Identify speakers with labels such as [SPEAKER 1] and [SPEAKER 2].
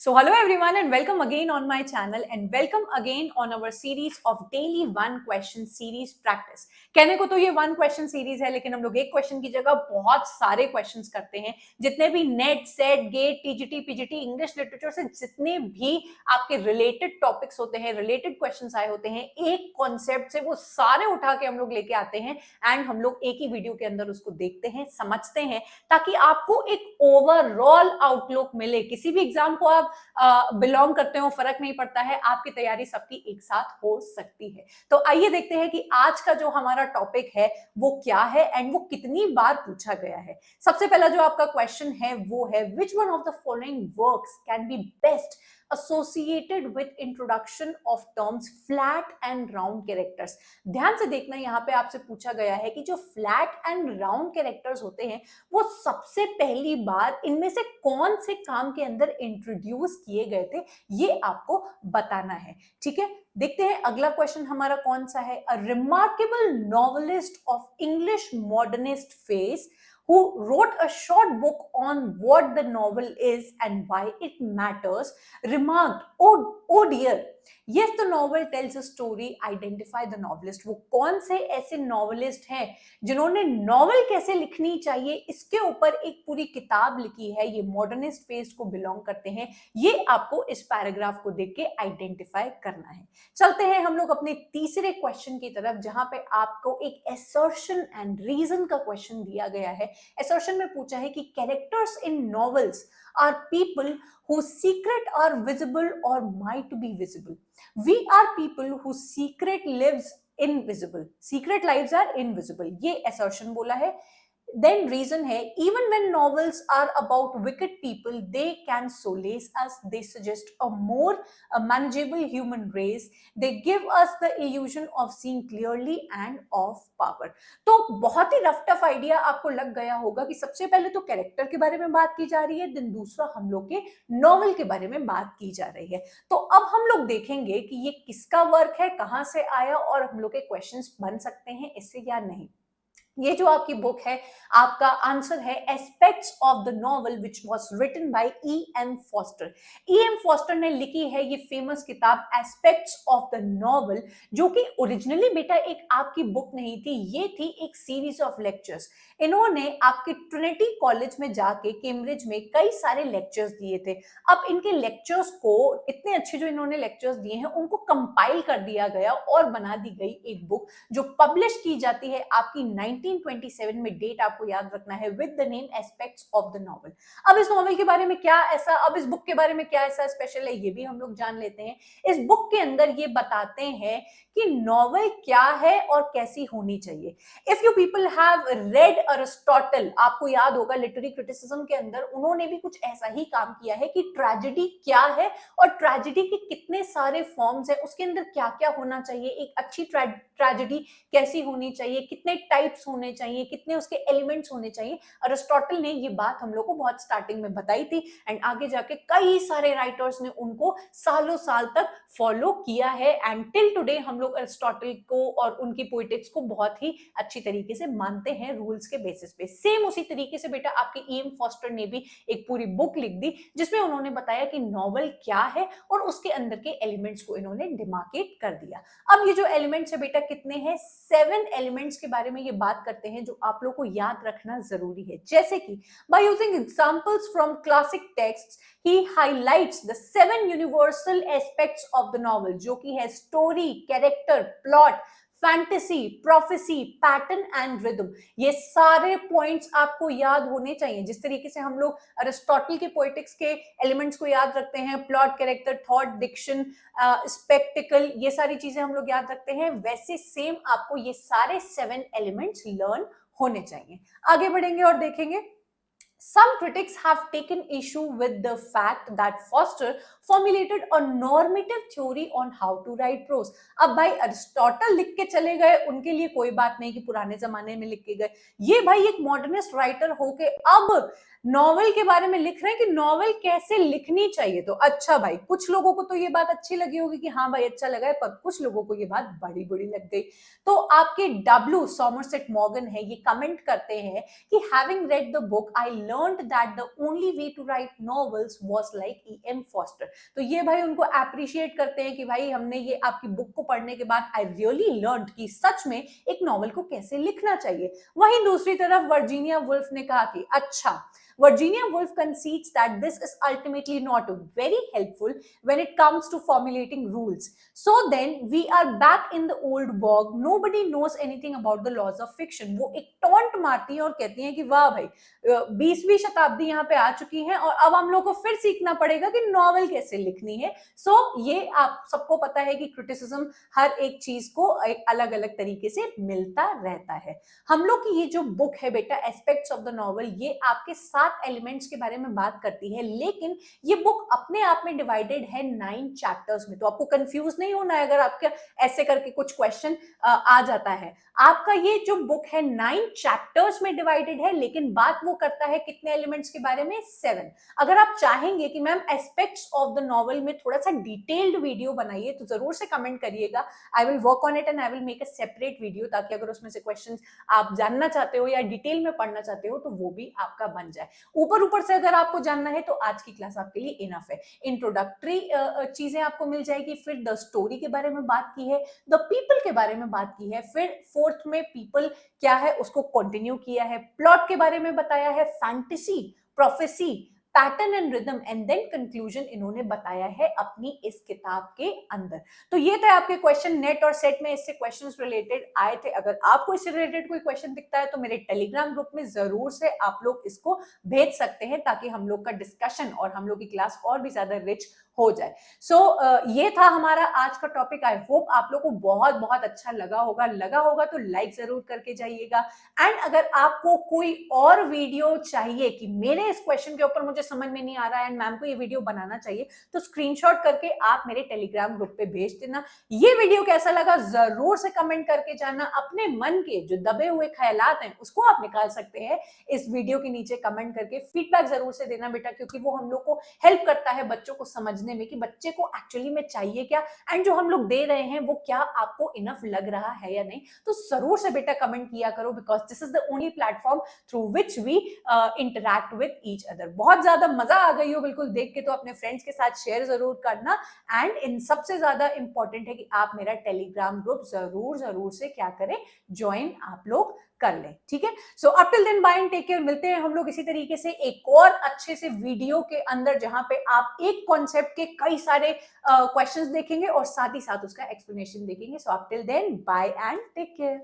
[SPEAKER 1] So hello everyone and welcome again on my channel and welcome again on our series of daily one question series practice. कहने को तो ये one question series है लेकिन हम लोग एक क्वेश्चन की जगह बहुत सारे क्वेश्चंस करते हैं। जितने भी NET SET GATE TGT PGT English literature से जितने भी आपके रिलेटेड टॉपिक्स होते हैं, रिलेटेड क्वेश्चंस आए होते हैं, एक कॉन्सेप्ट से वो सारे उठा के हम लोग लेके आते हैं एंड हम लोग एक ही वीडियो के अंदर उसको देखते हैं, समझते हैं, ताकि आपको एक ओवरऑल आउटलुक मिले। किसी भी एग्जाम को आप बिलोंग करते हो फर्क नहीं पड़ता है, आपकी तैयारी सबकी एक साथ हो सकती है। तो आइए देखते हैं कि आज का जो हमारा टॉपिक है वो क्या है एंड वो कितनी बार पूछा गया है। सबसे पहला जो आपका क्वेश्चन है वो है which one of the following works can be best associated with introduction of terms flat and round characters। ध्यान से देखना, यहाँ पे आपसे पूछा गया है कि जो फ्लैट एंड राउंड कैरेक्टर्स होते हैं वो सबसे पहली बार इनमें से कौन से काम के अंदर इंट्रोड्यूस किए गए थे, ये आपको बताना है। ठीक है, देखते हैं अगला क्वेश्चन हमारा कौन सा है। A remarkable novelist of English modernist phase who wrote a short book on what the novel is and why it matters, remarked, oh dear, yes, the novel tells a story, identify the novelist। वो कौन से ऐसे novelist हैं जिन्होंने novel कैसे लिखनी चाहिए इसके ऊपर एक पूरी किताब लिखी है, ये मॉडर्निस्ट फेज को बिलोंग करते हैं, ये आपको इस पैराग्राफ को देख के आइडेंटिफाई करना है। चलते हैं हम लोग अपने तीसरे क्वेश्चन की तरफ, जहां पे आपको एक असर्शन एंड रीजन का क्वेश्चन दिया गया है। असर्शन में पूछा है कि characters in novels are people whose secret are visible or might be visible. We are people whose secret lives invisible. Secret lives are invisible. ये assertion बोला है। Then reason है, even when novels are about wicked people, they can solace us. They suggest a more manageable human race. They give us the illusion of seeing clearly and of power. तो बहुत ही rough tough idea आपको लग गया होगा कि सबसे पहले तो कैरेक्टर के बारे में बात की जा रही है, देन दूसरा हम लोग के नॉवल के बारे में बात की जा रही है। तो अब हम लोग देखेंगे कि ये किसका वर्क है, कहां से आया और हम लोग के क्वेश्चंस बन सकते हैं इससे या नहीं। ये जो आपकी बुक है, आपका आंसर है aspects of the novel which was written by E.M. Forster. E.M. Forster ने लिखी है ये फेमस किताब एस्पेक्ट्स ऑफ द नॉवल, जो कि ओरिजिनली बेटा एक आपकी बुक नहीं थी, ये थी एक सीरीज ऑफ लेक्चर्स। इन्होंने आपके ट्रिनिटी कॉलेज में जाके कैम्ब्रिज में कई सारे लेक्चर्स दिए थे। अब इनके लेक्चर्स को, इतने अच्छे जो इन्होंने लेक्चर्स दिए हैं, उनको कंपाइल कर दिया गया और बना दी गई एक बुक जो पब्लिश की जाती है आपकी 1927 में, डेट आपको याद रखना है, with the name aspects of the novel. अब इस नॉवल के बारे में क्या ऐसा, अब इस बुक के बारे में क्या ऐसा स्पेशल है, ये भी हम लोग जान लेते हैं। इस बुक के अंदर ये बताते हैं कि नॉवल क्या है और कैसी होनी चाहिए। If you people have read Aristotle, आपको याद होगा लिटरेरी क्रिटिसिज्म के अंदर उन्होंने भी कुछ ऐसा ही काम किया है कि ट्रेजेडी क्या है और ट्रेजेडी के कितने सारे फॉर्म्स हैं, उसके अंदर क्या क्या होना चाहिए, एक अच्छी ट्रेजेडी कैसी होनी चाहिए, कितने टाइप्स होने चाहिए, कितने उसके एलिमेंट्स होने चाहिए। अरिस्टोटल ने ये बात हम लोग को बहुत स्टार्टिंग में बताई थी एंड आगे जाके कई सारे राइटर्स ने उनको सालों साल तक फॉलो किया है एंड टिल टुडे हम लोग अरिस्टोटल को और उनकी पोएटिक्स को बहुत ही अच्छी तरीके से मानते हैं रूल्स के बेसिस पे। सेम उसी तरीके से बेटा आपके E.M. फॉस्टर ने भी एक पूरी बुक लिख दी जिसमें उन्होंने बताया कि नॉवल क्या है और उसके अंदर के एलिमेंट्स को इन्होंने डिमार्केट कर दिया। अब ये जो एलिमेंट्स है बेटा कितने हैं, 7 एलिमेंट्स के बारे में ये बात करते हैं जो आप लोग को याद रखना जरूरी है। जैसे कि by using examples from classic texts he highlights the 7 universal aspects of the novel, जो कि है story, character, plot, fantasy, prophecy, pattern and rhythm. ये सारे पॉइंट्स आपको याद होने चाहिए। जिस तरीके से हम लोग अरिस्टोटल के पोएटिक्स के एलिमेंट्स को याद रखते हैं, plot, character, thought, diction, spectacle, ये सारी चीजें हम लोग याद रखते हैं, वैसे सेम आपको ये सारे 7 एलिमेंट्स लर्न होने चाहिए। आगे बढ़ेंगे और देखेंगे। Some critics have taken issue with the fact that Foster formulated a normative theory on how to write prose। अब भाई अरिस्टोटल लिख के चले गए, उनके लिए कोई बात नहीं कि पुराने जमाने में लिख के गए, ये भाई एक मॉडर्निस्ट राइटर होके अब नॉवेल के बारे में लिख रहे हैं कि नॉवेल कैसे लिखनी चाहिए। तो अच्छा भाई, कुछ लोगों को तो ये बात अच्छी लगी होगी कि हाँ भाई अच्छा लगा है, पर कुछ लोगों को ये बात बड़ी बड़ी लग गई। तो आपके W. सॉमरसेट मॉर्गन है, ये कमेंट करते हैं कि having read the book I learned that the only way to write novels was like E.M. Foster. तो ये भाई उनको अप्रिशिएट करते हैं कि भाई हमने ये आपकी बुक को पढ़ने के बाद आई रियली लर्नड कि सच में एक नॉवल को कैसे लिखना चाहिए। वहीं दूसरी तरफ वर्जीनिया वुल्फ ने कहा कि अच्छा, Virginia Woolf concedes that this is ultimately not very helpful when it comes to formulating rules. So then we are back in the old bog. Nobody knows anything about the laws of fiction. वो एक taunt मारती है और कहती है कि वाह भाई 20वीं शताब्दी यहाँ पे आ चुकी है और अब हम लोग को फिर सीखना पड़ेगा कि नॉवल कैसे लिखनी है। सो ये आप सबको पता है कि क्रिटिसिज्म हर एक चीज को एक अलग अलग तरीके से मिलता रहता है। हम लोग की ये जो बुक है बेटा एस्पेक्ट्स ऑफ द नॉवल, ये आपके 7 एलिमेंट्स के बारे में बात करती है, लेकिन ये बुक अपने आप में डिवाइडेड है 9 चैप्टर्स में। तो आपको कंफ्यूज नहीं होना है अगर आपके ऐसे करके कुछ क्वेश्चन आ जाता है। आपका ये जो बुक है 9 चैप्टर्स में डिवाइडेड है, लेकिन बात वो करता है कितने एलिमेंट्स के बारे में, 7। अगर आप चाहेंगे कि ma'am aspects of the novel में थोड़ा सा डिटेल्ड वीडियो बनाइए तो जरूर से कमेंट करिएगा। I will work on it and I will make a separate video, ताकि अगर उसमें से क्वेश्चन आप जानना चाहते हो या डिटेल में पढ़ना चाहते हो तो वो भी आपका बन जाए। ऊपर ऊपर से अगर आपको जानना है तो आज की क्लास आपके लिए इनफ है। इंट्रोडक्टरी चीजें आपको मिल जाएगी, फिर द स्टोरी के बारे में बात की है, द पीपल के बारे में बात की है, फिर फोर्थ में पीपल क्या है उसको कंटिन्यू किया है, प्लॉट के बारे में बताया है, fantasy, prophecy, pattern and rhythm and then conclusion इन्होंने बताया है अपनी इस किताब के अंदर। तो ये थे आपके क्वेश्चन। नेट और सेट में इससे क्वेश्चंस रिलेटेड आए थे। अगर आपको इससे रिलेटेड कोई क्वेश्चन दिखता है तो मेरे टेलीग्राम ग्रुप में जरूर से आप लोग इसको भेज सकते हैं, ताकि हम लोग का डिस्कशन और हम लोग की क्लास और भी ज्यादा रिच हो जाए। सो ये था हमारा आज का टॉपिक। आई होप आप लोग को बहुत बहुत अच्छा लगा होगा तो लाइक जरूर करके जाइएगा। एंड अगर आपको कोई और वीडियो चाहिए कि मेरे इस क्वेश्चन के ऊपर मुझे समझ में नहीं आ रहा है एंड मैम को ये वीडियो बनाना चाहिए, तो स्क्रीनशॉट करके आप मेरे टेलीग्राम ग्रुप पे भेज देना। ये वीडियो कैसा लगा जरूर से कमेंट करके जाना। अपने मन के जो दबे हुए ख्यालात हैं उसको आप निकाल सकते हैं इस वीडियो के नीचे कमेंट करके। फीडबैक जरूर से देना बेटा, क्योंकि वो हम लोग को हेल्प करता है बच्चों को समझने में कि बच्चे को एक्चुअली में चाहिए क्या एंड जो हम लोग दे रहे हैं वो क्या आपको इनफ लग रहा है या नहीं। तो जरूर से बेटा कमेंट किया करो, because this is the only platform through which we interact with each other. बहुत ज्यादा मजा आ गई हो बिल्कुल देख के तो अपने फ्रेंड्स के साथ शेयर जरूर करना। एंड इन सबसे ज्यादा इंपॉर्टेंट है कि आप मेरा टेलीग्राम ग्रुप जरूर से क्या करें, ज्वाइन आप लोग कर लें। ठीक है, so up till then bye and take care. मिलते हैं हम लोग इसी तरीके से एक और अच्छे से वीडियो के अंदर, जहां पे आप एक कॉन्सेप्ट के कई सारे क्वेश्चंस देखेंगे और साथ ही साथ उसका एक्सप्लेनेशन देखेंगे। So up till then bye and take care.